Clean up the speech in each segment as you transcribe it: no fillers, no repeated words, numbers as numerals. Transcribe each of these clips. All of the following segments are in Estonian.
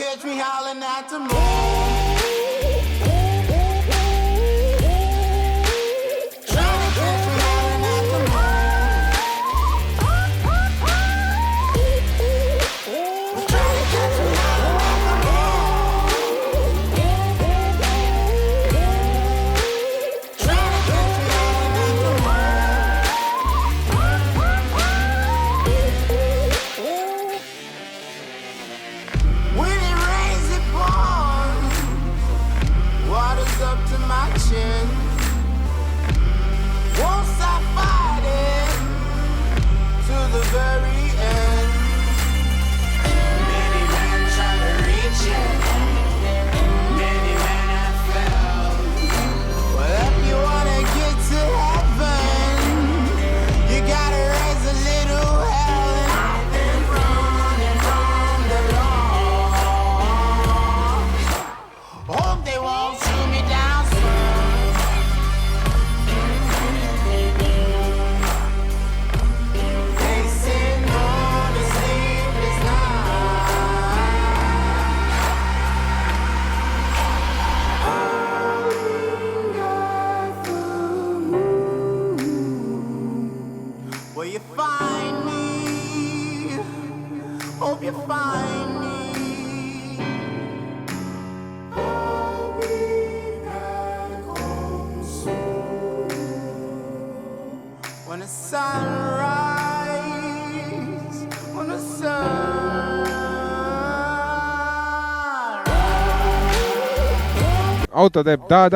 catch me howling at the moon. When the sun rise, when the sun auto teeb da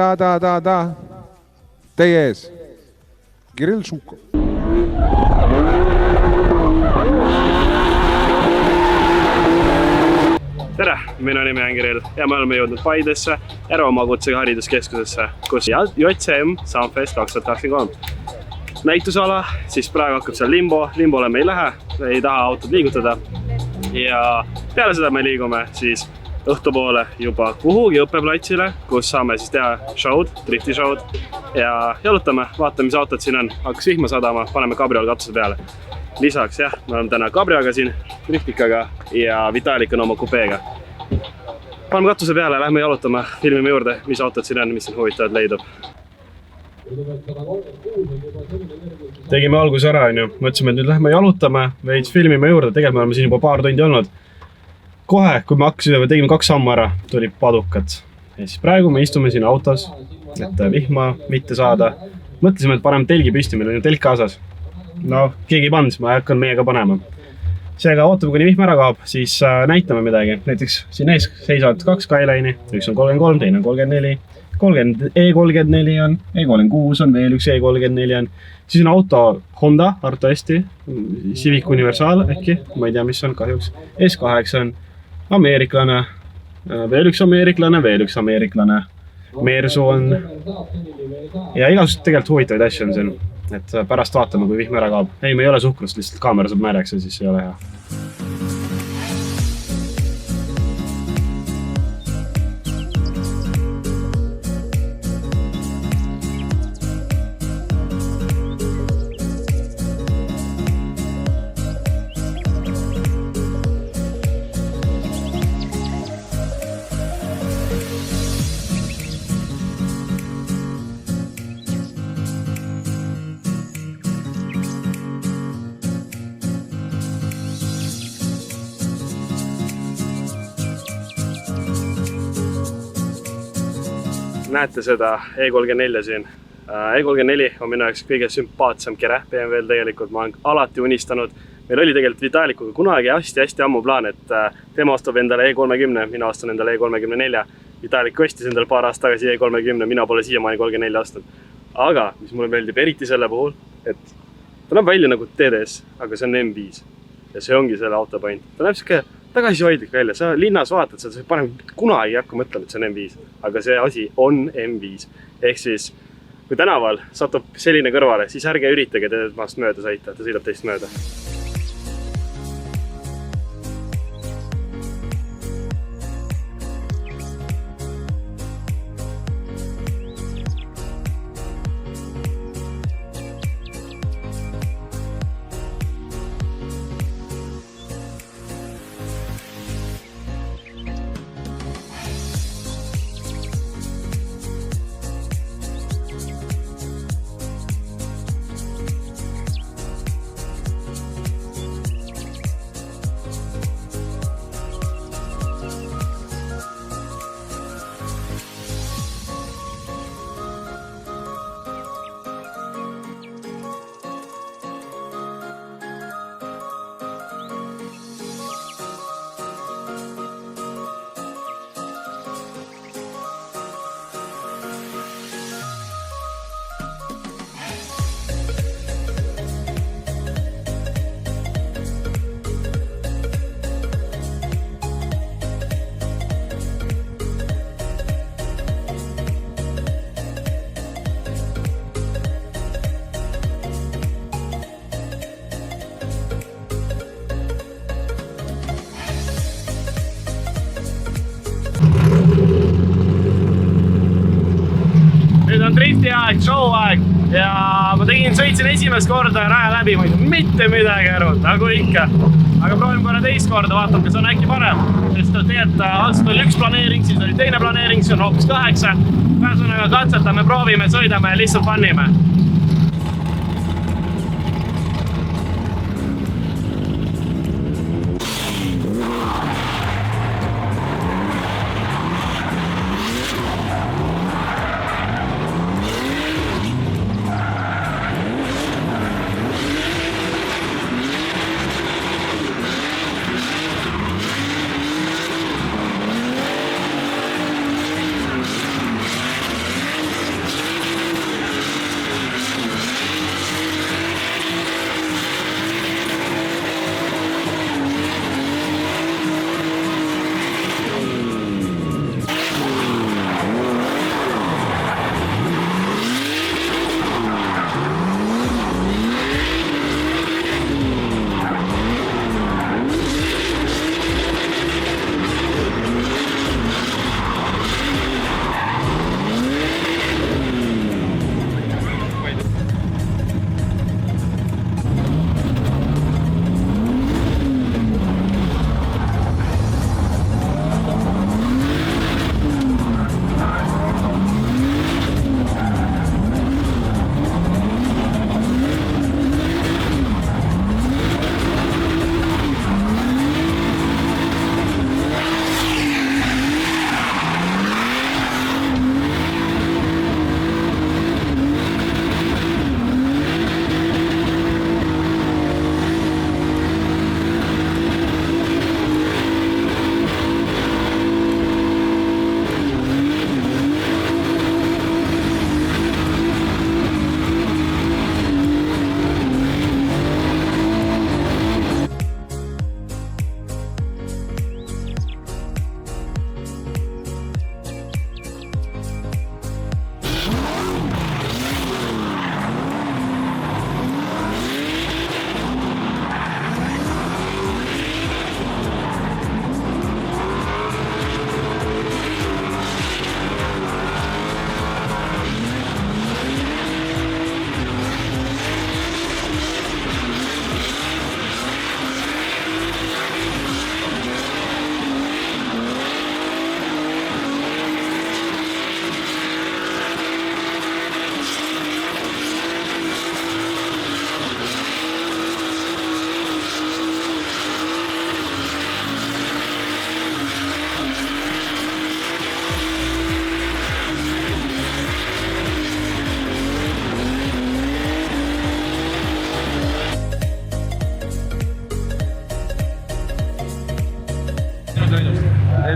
teie ees Kirill Šukov. Tere, minu nimi on Kirill ja me oleme jõudnud Paidesse Järvamaa kutsega hariduskeskusesse, kus JCM Soundfest 2023 näitusala, siis praegu hakkab seal limbole me ei lähe, ei taha autot liigutada ja peale seda me liigume siis õhtupoole juba kuhugi õppeplatsile, kus saame siis teha show'd, drifti show'd ja jalutame, vaatame mis autod siin on, hakkas vihma sadama, paneme kabriol katuse peale. Lisaks jah, me oleme täna kabrioga siin, driftikaga ja Vitalik on oma kupeega. Paneme katuse peale, lähme jalutama, filmime juurde, mis autod siin on, mis siin huvitavad leidub. Tegime alguse ära, mõtlesime, et nüüd lähme jalutame, veits filmime juurde, tegelikult me oleme siin juba paar tundi olnud. Kohe, kui me hakkasime, tegime 2 sammu ära, tuli padukad. Ja siis praegu me istume siin autos, et vihma mitte saada. Mõtlesime, et paneme telgi püsti, meil on ju telk kaasas. No, keegi ei pannud, ma hakkan meiega panema. Seega ootame, kuni vihm ära kaob, siis näitame midagi. Näiteks siin ees seisavad 2 Skyline'i, üks on 33, teine on 34. E34 on, E36 on, veel üks E34 on. Siis on auto Honda, Arto Eesti, Civic Universal äkki, ma ei tea, mis on kahjuks. S8 on ameeriklane, veel üks ameeriklane, Mersu on. Ja igasugused tegelikult huvitavaid asju on siin, et pärast vaatame, kui vihm ära kaob. Ei, me ei ole suhkrust, lihtsalt kaamera saab märjaks ja siis ei ole hea. Näete seda E34 siin. E34 on minu jaoks kõige sümpaatsem kere BMW-l tegelikult. Ma olen alati unistanud. Meil oli tegelikult Vitalikuga kunagi hästi ammu plaan, et tema ostab endale E30, mina ostan endale E34. Vitalik ostis endale paar aasta tagasi E30, mina pole siiamaani 34 aastat. Aga mis mulle meeldib eriti selle puhul, et ta näeb välja nagu TDS, aga see on M5. Ja see ongi selle auto point. Ta näeb siuke tagasihoidlik välja, sa linnas vaatad seda, sa parem kunagi ei hakka mõtlema, et see on M5, aga see asi on M5. Ehk siis, kui tänaval satub selline kõrvale, siis ärge üritage temast mööda sõita, ta sõidab teist mööda. on drifti aeg, show aeg ja ma sõitsin esimest korda raja läbi, ma ei tea mitte midagi aru, nagu ikka. Aga proovime korra teist korda, vaatab, kas on äkki parem. Sest tegelikult algselt oli üks planeering, siis oli teine planeering, siis on hoopis 8. Ühesõnaga katsetame, proovime, sõidame ja lihtsalt fannime.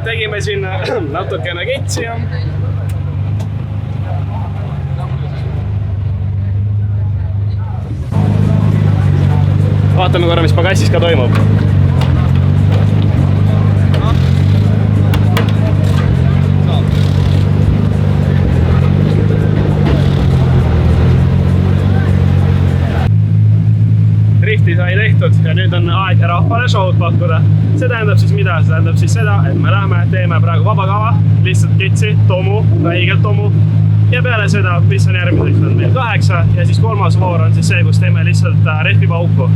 Tegime siin natukene kitsi ja vaatame korra, mis pagassis ka toimub. Drifti sai tehtud ja nüüd on aeg rahvale show'd pakkuda. See tähendab siis mida? See tähendab siis seda, et me lähme, teeme praegu vaba kava, lihtsalt kitsi, tomu, õigelt tomu. Ja peale seda, mis on järgmiseks, on meil 8 ja siis kolmas voor on siis see, kus teeme lihtsalt rehvipauku.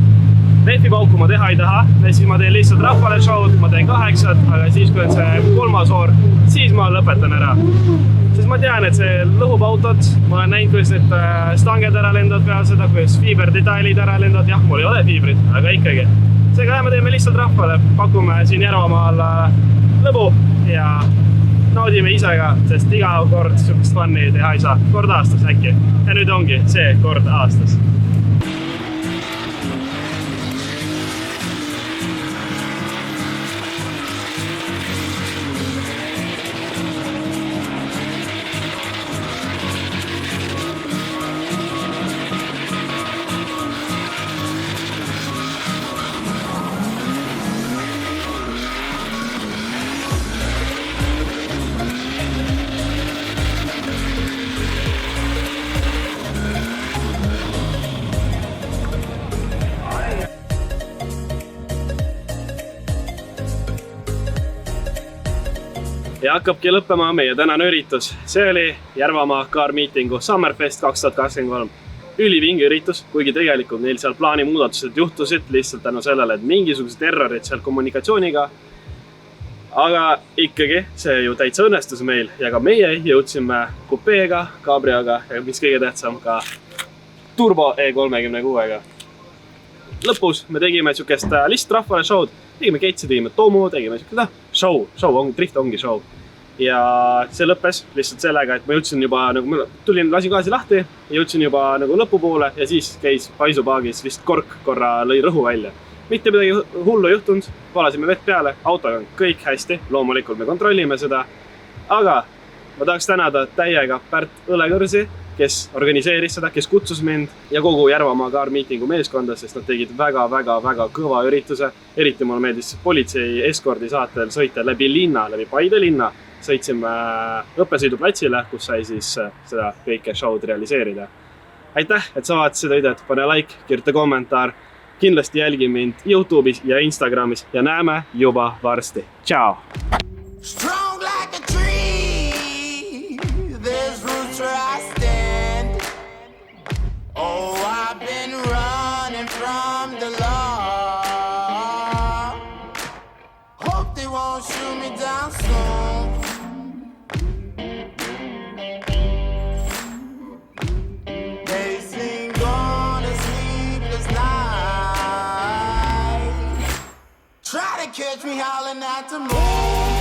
Rehvipauku ma teha ei taha, siis ma teen lihtsalt rahvale show'd, ma teen 8, aga siis kui on see kolmas voor, siis ma lõpetan ära. Sest ma tean, et see lõhub autot, ma olen näinud, kuidas need stanged ära lendavad peale seda, kuidas fiiberdetailid ära lendavad, jah, mul ei ole fiibrid, aga ikkagi. Seega me teeme lihtsalt rahvale, pakume siin Järvamaal lõbu ja naudime ise ka, sest iga kord sihukest funni teha ei saa, kord aastas äkki. Ja nüüd ongi see kord aastas. ja hakkabki lõppema meie tänane üritus. See oli Järvamaa Car Meetingu Summerfest 2023. Ülivinge üritus, kuigi tegelikult neil seal plaani muudatused juhtusid lihtsalt tänu sellele, et mingisugused errorid seal kommunikatsiooniga. Aga ikkagi see ju täitsa õnnestus meil ja ka meie jõudsime kupeega, kabrioga ja mis kõige tähtsam ka Turbo E36-ga. Lõpus me tegime sükest listrahvale show'd, tegime keitsi, tegime tomu, tegime show, drift ongi show. Ja see lõppes lihtsalt sellega, et ma jõudsin juba, nagu tulin lasin gaasi lahti, jõudsin juba nagu lõpupoole ja siis käis paisupaagis vist kork korra lõi rõhu välja. Mitte midagi hullu juhtunud, valasime vett peale, autoga on kõik hästi, loomulikult me kontrollime seda. Aga ma tahaks tänada täiega Pärt Õlekõrsi, kes organiseeris seda, kes kutsus mind ja kogu Järvamaa Car Meetingu meeskonda, sest nad tegid väga kõva ürituse. Eriti mulle meeldis politsei eskordi saatel sõita läbi linna, läbi Paide linna. Sõitsime õppesõiduplatsile, kus sai siis seda kõike show'd realiseerida. Aitäh, et sa vaatasid seda videot, pane like, kirjuta kommentaar. Kindlasti jälgi mind YouTube'is ja Instagramis ja näeme juba varsti. Ciao! Strong like a tree, there's roots where I stand. Oh, I've been running from the law. Hope they won't shoot me down soon. They sing on a sleepless night. Try to catch me howling at the moon.